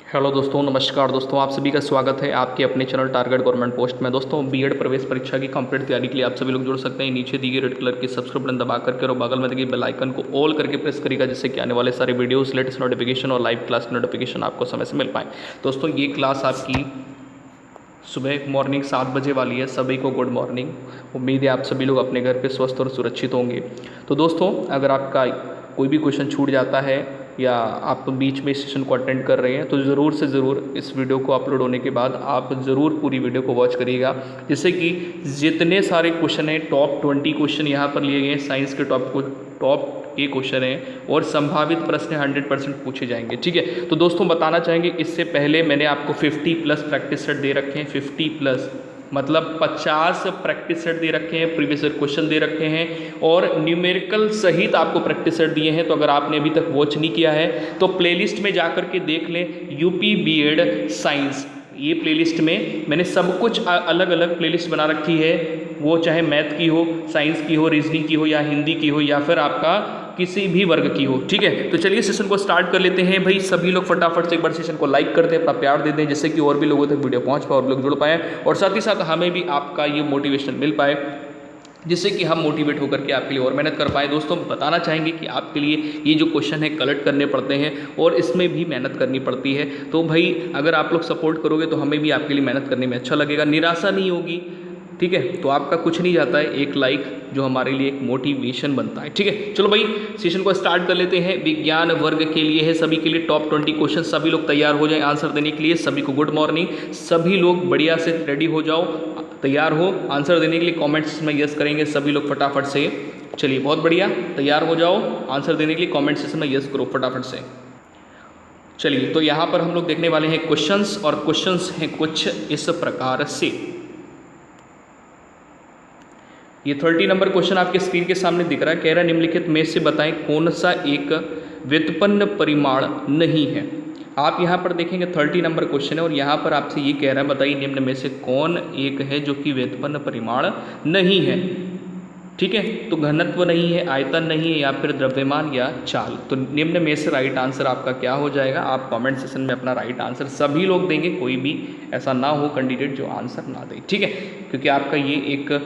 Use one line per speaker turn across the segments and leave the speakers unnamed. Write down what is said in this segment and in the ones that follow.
Hello दोस्तों, नमस्कार दोस्तों। आप सभी का स्वागत है आपके अपने चैनल टारगेट गवर्नमेंट पोस्ट में। दोस्तों, बीएड प्रवेश परीक्षा की कंप्लीट तैयारी के लिए आप सभी लोग जुड़ सकते हैं। नीचे दी गई रेड कलर की सब्सक्राइब बटन दबा करके और बगल में दी गई बेल आइकन को ऑल करके प्रेस करिएगा, जिससे कि आने वाले सारे वीडियोस, लेटेस्ट नोटिफिकेशन और लाइव क्लास की नोटिफिकेशन आपको समय से मिल पाए। दोस्तों, ये क्लास आपकी सुबह मॉर्निंग 7 बजे वाली है। सभी को गुड मॉर्निंग। उम्मीद है आप सभी लोग अपने घर पे स्वस्थ और सुरक्षित होंगे। तो दोस्तों, अगर आपका कोई भी क्वेश्चन छूट जाता है या आप बीच में इस सेशन को अटेंड कर रहे हैं, तो ज़रूर से ज़रूर इस वीडियो को अपलोड होने के बाद आप ज़रूर पूरी वीडियो को वॉच करिएगा, जिससे कि जितने सारे क्वेश्चन हैं, टॉप 20 क्वेश्चन यहाँ पर लिए गए हैं। साइंस के टॉप के क्वेश्चन हैं और संभावित प्रश्न 100% पूछे जाएंगे। ठीक है, तो दोस्तों बताना चाहेंगे, इससे पहले मैंने आपको 50+ प्रैक्टिस सेट दे रखे हैं। 50+ मतलब 50 प्रैक्टिस सेट दे रखे हैं, प्रीवियस ईयर क्वेश्चन दे रखे हैं और न्यूमेरिकल सहित आपको प्रैक्टिस सेट दिए हैं। तो अगर आपने अभी तक वॉच नहीं किया है तो प्लेलिस्ट में जाकर के देख लें, यूपी बीएड साइंस। ये प्लेलिस्ट में मैंने सब कुछ अलग अलग प्लेलिस्ट बना रखी है, वो चाहे मैथ की हो, साइंस की हो, रीजनिंग की हो या हिंदी की हो या फिर आपका किसी भी वर्ग की हो। ठीक है, तो चलिए सेशन को स्टार्ट कर लेते हैं। भाई सभी लोग फटाफट से एक बार सेशन को लाइक कर दें, अपना प्यार दे दें, जिससे कि और भी लोगों तक वीडियो पहुंच पाए और लोग जुड़ पाएँ और साथ ही साथ हमें भी आपका ये मोटिवेशन मिल पाए, जिससे कि हम मोटिवेट होकर के आपके लिए और मेहनत कर पाएँ। दोस्तों, बताना चाहेंगे कि आपके लिए ये जो क्वेश्चन है कलेक्ट करने पड़ते हैं और इसमें भी मेहनत करनी पड़ती है। तो भाई अगर आप लोग सपोर्ट करोगे तो हमें भी आपके लिए मेहनत करने में अच्छा लगेगा, निराशा नहीं होगी। ठीक है, तो आपका कुछ नहीं जाता है, एक लाइक जो हमारे लिए एक मोटिवेशन बनता है। ठीक है, चलो भाई सेशन को स्टार्ट कर लेते हैं। विज्ञान वर्ग के लिए है, सभी के लिए टॉप 20 क्वेश्चन। सभी लोग तैयार हो जाएं आंसर देने के लिए। सभी को गुड मॉर्निंग। सभी लोग बढ़िया से रेडी हो जाओ, तैयार हो आंसर देने के लिए। कमेंट्स में यस करेंगे सभी लोग फटाफट से। चलिए, बहुत बढ़िया, तैयार हो जाओ आंसर देने के लिए। कमेंट सेक्शन में यस करो फटाफट से। चलिए, तो यहाँ पर हम लोग देखने वाले हैं क्वेश्चंस, और क्वेश्चंस हैं कुछ इस प्रकार से। ये 30 नंबर क्वेश्चन आपके स्क्रीन के सामने दिख रहा है। कह रहा है निम्नलिखित में से बताएं कौन सा एक व्युत्पन्न परिमाण नहीं है। आप यहाँ पर देखेंगे 30 नंबर क्वेश्चन है और यहाँ पर आपसे ये कह रहा है बताइए निम्न में से कौन एक है जो कि व्युत्पन्न परिमाण नहीं है। ठीक है, तो घनत्व नहीं है, आयतन नहीं है, या फिर द्रव्यमान या चाल। तो निम्न में से राइट आंसर आपका क्या हो जाएगा? आप कमेंट सेक्शन में अपना राइट आंसर सभी लोग देंगे, कोई भी ऐसा ना हो कैंडिडेट जो आंसर ना दे। ठीक है, क्योंकि आपका ये एक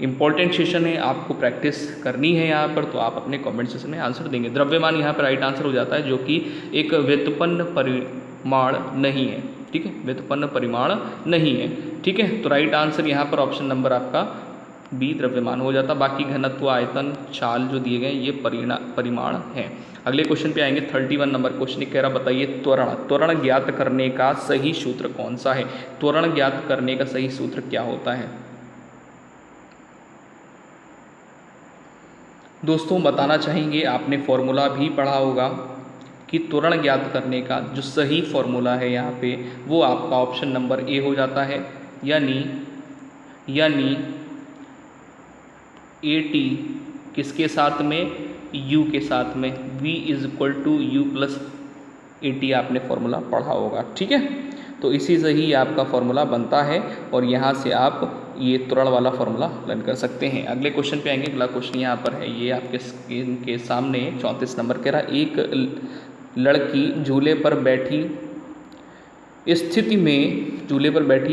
इंपॉर्टेंट सेशन है, आपको प्रैक्टिस करनी है यहाँ पर, तो आप अपने कमेंट सेक्शन में आंसर देंगे। द्रव्यमान यहाँ पर राइट आंसर हो जाता है, जो कि एक व्युत्पन्न परिमाण नहीं है। ठीक है, व्युत्पन्न परिमाण नहीं है। ठीक है, तो राइट आंसर यहाँ पर ऑप्शन नंबर आपका बी द्रव्यमान हो जाता। बाकी घनत्व, आयतन, चाल जो दिए गए ये परिमाण हैं। अगले क्वेश्चन पे आएंगे। 31 नंबर क्वेश्चन कह रहा बताइए त्वरण ज्ञात करने का सही सूत्र कौन सा है? त्वरण ज्ञात करने का सही सूत्र क्या होता है? दोस्तों, बताना चाहेंगे, आपने फॉर्मूला भी पढ़ा होगा कि त्वरण ज्ञात करने का जो सही फॉर्मूला है यहाँ पे वो आपका ऑप्शन नंबर ए हो जाता है, यानी ए टी किसके साथ में? u के साथ में। v = u + AT आपने फॉर्मूला पढ़ा होगा। ठीक है, तो इसी से ही आपका फॉर्मूला बनता है और यहाँ से आप ये त्वरण वाला फॉर्मूला लर्न कर सकते हैं। अगले क्वेश्चन पे आएंगे। अगला क्वेश्चन यहाँ पर है, ये आपके स्क्रीन के सामने 34 नंबर कह रहा एक लड़की झूले पर बैठी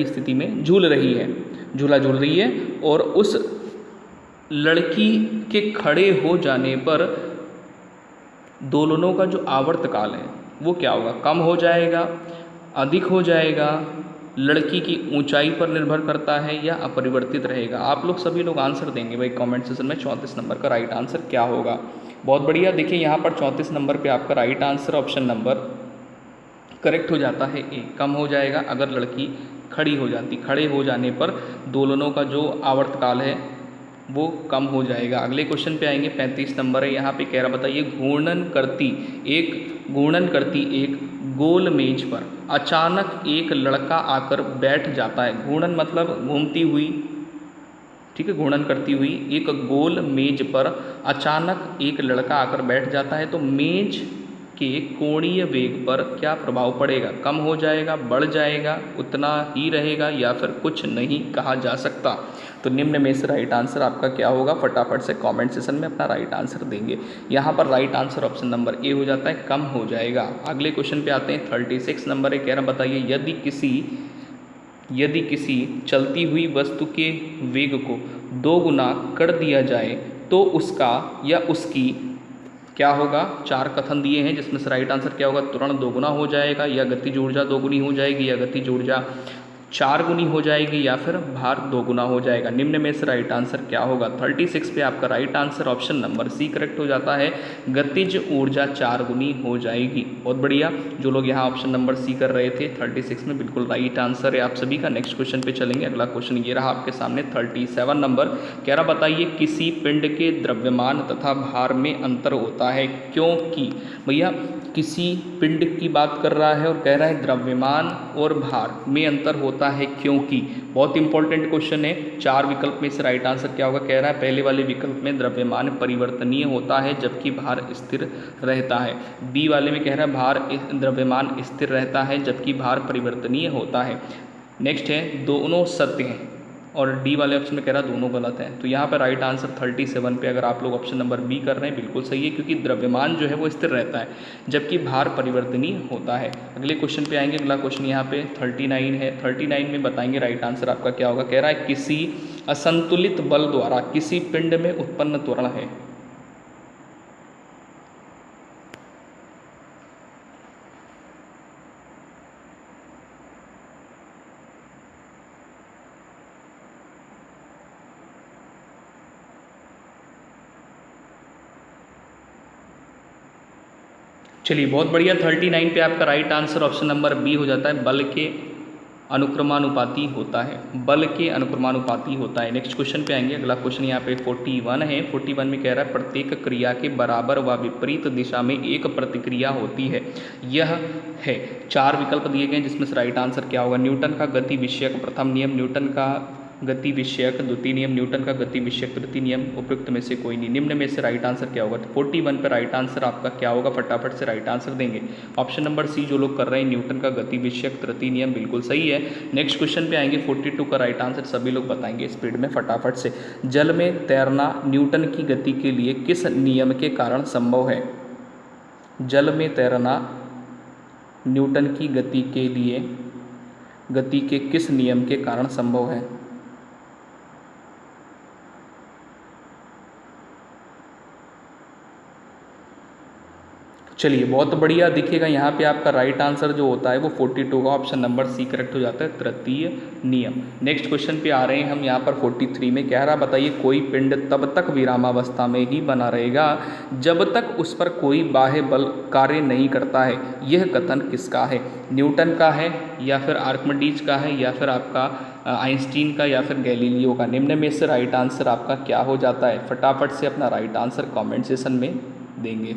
स्थिति में झूल रही है, झूला झूल रही है और उस लड़की के खड़े हो जाने पर दोलनों का जो आवर्तकाल है वो क्या होगा? कम हो जाएगा, अधिक हो जाएगा, लड़की की ऊंचाई पर निर्भर करता है या अपरिवर्तित रहेगा? आप लोग सभी लोग आंसर देंगे भाई कमेंट सेक्शन में। 34 नंबर का राइट आंसर क्या होगा? बहुत बढ़िया, देखिए यहाँ पर 34 नंबर पे आपका right answer option number correct हो जाता है ए, कम हो जाएगा अगर लड़की खड़ी हो जाती। खड़े हो जाने पर दोलनों का जो आवर्तकाल है वो कम हो जाएगा। अगले क्वेश्चन पे आएंगे। 35 नंबर है, यहाँ पे कह रहा बताइए घूर्णन करती एक गोल मेज पर अचानक एक लड़का आकर बैठ जाता है। घूर्णन मतलब घूमती हुई, ठीक है, घूर्णन करती हुई एक गोल मेज पर अचानक एक लड़का आकर बैठ जाता है, तो मेज के कोणीय वेग पर क्या प्रभाव पड़ेगा? कम हो जाएगा, बढ़ जाएगा, उतना ही रहेगा या फिर कुछ नहीं कहा जा सकता। तो निम्न में से राइट आंसर आपका क्या होगा, फटाफट से कमेंट सेशन में अपना राइट आंसर देंगे। यहाँ पर right answer option number A हो जाता है, कम हो जाएगा। अगले क्वेश्चन पे आते हैं, 36 नंबर है, कह रहा बताइए यदि किसी चलती हुई वस्तु के वेग को 2 गुना कर दिया जाए तो उसका या उसकी क्या होगा। 4 कथन दिए हैं जिसमें से राइट आंसर क्या होगा, तुरंत 2 गुना हो जाएगा, या गतिज ऊर्जा 2 गुनी हो जाएगी, या गतिज ऊर्जा 4 गुनी हो जाएगी, या फिर भार 2 गुना हो जाएगा। निम्न में से राइट आंसर क्या होगा। 36 पे आपका right answer option number C correct हो जाता है, गतिज ऊर्जा 4 गुनी हो जाएगी। बहुत बढ़िया, जो लोग यहाँ ऑप्शन नंबर सी कर रहे थे 36 में बिल्कुल राइट आंसर है आप सभी का। नेक्स्ट क्वेश्चन पे चलेंगे। अगला क्वेश्चन ये रहा आपके सामने 37 नंबर, कह रहा बताइए किसी पिंड के द्रव्यमान तथा भार में अंतर होता है क्योंकि। भैया किसी पिंड की बात कर रहा है और कह रहा है द्रव्यमान और भार में अंतर होता है क्योंकि। बहुत इंपॉर्टेंट क्वेश्चन है। 4 विकल्प में से राइट आंसर क्या होगा, कह रहा है पहले वाले विकल्प में द्रव्यमान परिवर्तनीय होता है जबकि भार स्थिर रहता है। बी वाले में कह रहा है द्रव्यमान स्थिर रहता है जबकि भार परिवर्तनीय होता है। नेक्स्ट है दोनों सत्य हैं, और डी वाले ऑप्शन में कह रहा है दोनों गलत हैं। तो यहाँ पर राइट आंसर 37 पे अगर आप लोग ऑप्शन नंबर बी कर रहे हैं बिल्कुल सही है, क्योंकि द्रव्यमान जो है वो स्थिर रहता है जबकि भार परिवर्तनीय होता है। अगले क्वेश्चन पे आएंगे। अगला क्वेश्चन यहाँ पे 39 है। 39 में बताएंगे राइट आंसर आपका क्या होगा। कह रहा है किसी असंतुलित बल द्वारा किसी पिंड में उत्पन्न त्वरण है। चलिए बहुत बढ़िया, 39 पे आपका right answer option number B हो जाता है, बल के अनुक्रमानुपाती होता है। बल के अनुक्रमानुपाती होता है। नेक्स्ट क्वेश्चन पे आएंगे। अगला क्वेश्चन यहाँ पे 41 है। 41 में कह रहा है प्रत्येक क्रिया के बराबर व विपरीत दिशा में एक प्रतिक्रिया होती है। यह है 4 विकल्प दिए गए जिसमें से राइट आंसर क्या होगा। न्यूटन का गति विषयक प्रथम नियम, न्यूटन का गति विषयक द्वितीय नियम, न्यूटन का गति विषयक तृतीय नियम, उपयुक्त में से कोई नहीं। निम्न में से राइट आंसर क्या होगा। 41 पे राइट आंसर आपका क्या होगा, फटाफट से राइट आंसर देंगे। ऑप्शन नंबर सी जो लोग कर रहे हैं, न्यूटन का गति विषयक तृतीय नियम, बिल्कुल सही है। नेक्स्ट क्वेश्चन पे आएंगे। 42 का राइट आंसर सभी लोग बताएंगे स्पीड में फटाफट से। जल में तैरना न्यूटन की गति के लिए किस नियम के कारण संभव है। जल में तैरना न्यूटन की गति के लिए गति के किस नियम के कारण संभव है। चलिए बहुत बढ़िया, दिखेगा यहाँ पे आपका राइट आंसर जो होता है वो 42 का ऑप्शन नंबर सी करेक्ट हो जाता है, तृतीय नियम। नेक्स्ट क्वेश्चन पे आ रहे हैं हम यहाँ पर 43 में, कह रहा बताइए कोई पिंड तब तक विरामावस्था में ही बना रहेगा जब तक उस पर कोई बाह्य बल कार्य नहीं करता है। यह कथन किसका है। न्यूटन का है, या फिर आर्किमिडीज का है, या फिर आपका आइंस्टीन का, या फिर गैलीलियो का। निम्न में से राइट आंसर आपका क्या हो जाता है, फटाफट से अपना राइट आंसर कॉमेंट सेशन में देंगे।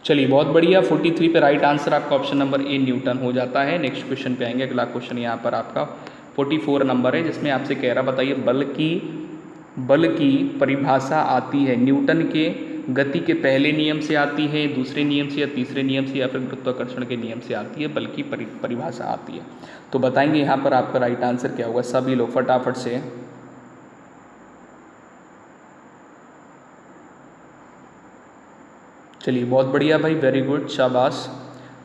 चलिए बहुत बढ़िया, 43 पे राइट आंसर आपका ऑप्शन नंबर ए न्यूटन हो जाता है। नेक्स्ट क्वेश्चन पे आएंगे। अगला क्वेश्चन यहाँ पर आपका 44 नंबर है जिसमें आपसे कह रहा बताइए बल की परिभाषा आती है न्यूटन के गति के पहले नियम से आती है, दूसरे नियम से, या तीसरे नियम से, या फिर गुरुत्वाकर्षण के नियम से आती है। बल की परिभाषा आती है, तो बताएंगे यहाँ पर आपका राइट आंसर क्या होगा। सभी लोग फटाफट से। चलिए बहुत बढ़िया भाई, वेरी गुड, शाबाश।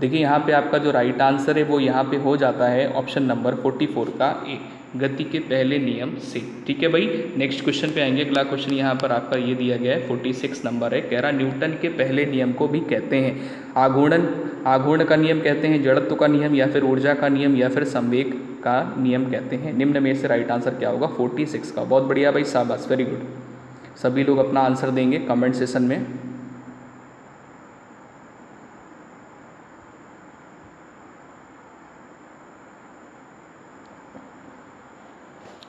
देखिए यहाँ पे आपका जो राइट आंसर है वो यहाँ पे हो जाता है ऑप्शन नंबर 44 का ए, गति के पहले नियम से। ठीक है भाई। नेक्स्ट क्वेश्चन पे आएंगे। अगला क्वेश्चन यहाँ पर आपका ये दिया गया है, 46 नंबर है, कह रहा न्यूटन के पहले नियम को भी कहते हैं आघूर्ण का नियम कहते हैं, जड़त्व का नियम, या फिर ऊर्जा का नियम, या फिर संवेग का नियम कहते हैं। निम्न में से राइट आंसर क्या होगा, 46 का। बहुत बढ़िया भाई, शाबाश, वेरी गुड। सभी लोग अपना आंसर देंगे कमेंट सेशन में।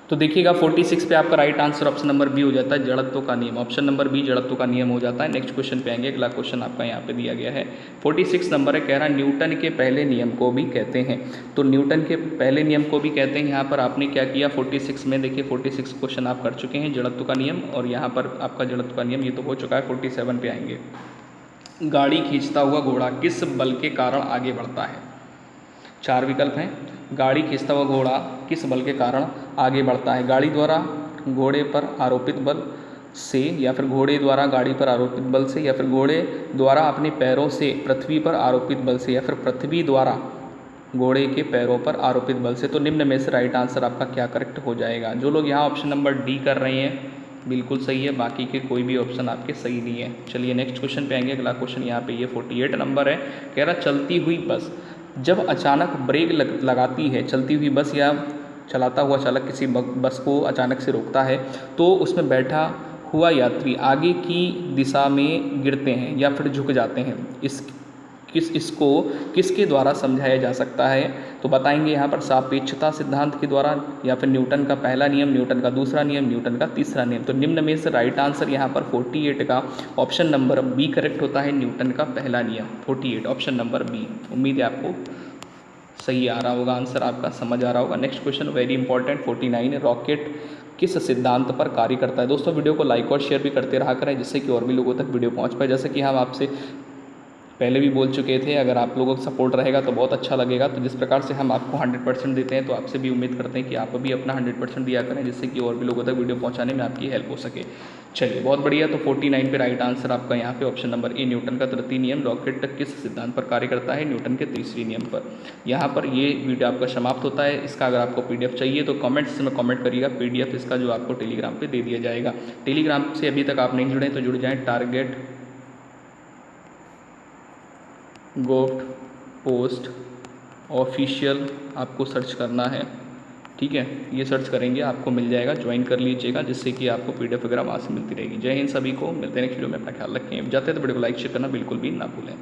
तो देखिएगा 46 पे आपका right answer option number B हो जाता है, जड़त्व का नियम। ऑप्शन नंबर बी जड़त्व का नियम हो जाता है। नेक्स्ट क्वेश्चन पे आएंगे। अगला क्वेश्चन आपका यहाँ पे दिया गया है 46 नंबर है, कह रहा है न्यूटन के पहले नियम को भी कहते हैं। तो न्यूटन के पहले नियम को भी कहते हैं, यहाँ पर आपने क्या किया 46 में, देखिए 46 क्वेश्चन आप कर चुके हैं, जड़त्व का नियम, और यहाँ पर आपका जड़त्व का नियम ये तो हो चुका है। 47 पे आएंगे। गाड़ी खींचता हुआ घोड़ा किस बल के कारण आगे बढ़ता है? 4 विकल्प हैं। गाड़ी खींचता हुआ घोड़ा किस बल के कारण आगे बढ़ता है? गाड़ी द्वारा घोड़े पर आरोपित बल से, या फिर घोड़े द्वारा गाड़ी पर आरोपित बल से, या फिर घोड़े द्वारा अपने पैरों से पृथ्वी पर आरोपित बल से, या फिर पृथ्वी द्वारा घोड़े के पैरों पर आरोपित बल से। तो निम्न में से राइट आंसर आपका क्या करेक्ट हो जाएगा? जो लोग यहाँ ऑप्शन नंबर डी कर रहे हैं बिल्कुल सही है, बाकी के कोई भी ऑप्शन आपके सही नहीं है। चलिए नेक्स्ट क्वेश्चन पे आएंगे। अगला क्वेश्चन यहाँ पे ये 48 नंबर है, कह रहा चलती हुई बस जब अचानक ब्रेक लगाती है, चलती हुई बस या चलाता हुआ चालक किसी बस को अचानक से रोकता है, तो उसमें बैठा हुआ यात्री आगे की दिशा में गिरते हैं या फिर झुक जाते हैं। इसको किसके द्वारा समझाया जा सकता है? तो बताएंगे यहाँ पर सापेक्षता सिद्धांत के द्वारा, या फिर न्यूटन का पहला नियम, न्यूटन का दूसरा नियम, न्यूटन का तीसरा नियम। तो निम्न में से राइट आंसर यहाँ पर 48 का ऑप्शन नंबर बी करेक्ट होता है, न्यूटन का पहला नियम 48 ऑप्शन नंबर बी। उम्मीद है आपको सही आ रहा होगा, आंसर आपका समझ आ रहा होगा। Next question very important 49 rocket किस सिद्धांत पर कार्य करता है? दोस्तों वीडियो को लाइक और शेयर भी करते रहा करें, जिससे कि और भी लोगों तक वीडियो पहुंच पाए। जैसे कि हम आपसे पहले भी बोल चुके थे, अगर आप लोगों का सपोर्ट रहेगा तो बहुत अच्छा लगेगा। तो जिस प्रकार से हम आपको 100% देते हैं, तो आपसे भी उम्मीद करते हैं कि आप भी अपना 100% दिया करें, जिससे कि और भी लोगों तक वीडियो पहुंचाने में आपकी हेल्प हो सके। चलिए बहुत बढ़िया। तो 49 पे राइट आंसर आपका यहाँ पे ऑप्शन नंबर ए, न्यूटन का तृतीय नियम। रॉकेट किस सिद्धांत पर कार्य करता है? न्यूटन के तीसरे नियम पर। यहाँ पर ये वीडियो आपका समाप्त होता है। इसका अगर आपको PDF चाहिए तो कमेंट्स में कमेंट करिएगा, PDF इसका जो आपको टेलीग्राम पर दे दिया जाएगा। टेलीग्राम से अभी तक आप नहीं जुड़े तो जुड़ जाएँ, टारगेट गोफ्ट पोस्ट ऑफिशियल आपको सर्च करना है, ठीक है, ये सर्च करेंगे आपको मिल जाएगा, ज्वाइन कर लीजिएगा, जिससे कि आपको PDF वगैरह वहाँ से मिलती रहेगी। जय हिंद सभी को, मिलते हैं नेक्स्ट वीडियो में। अपना ख्याल रखें। जाते हैं तो वीडियो को लाइक शेयर करना बिल्कुल भी ना भूलें।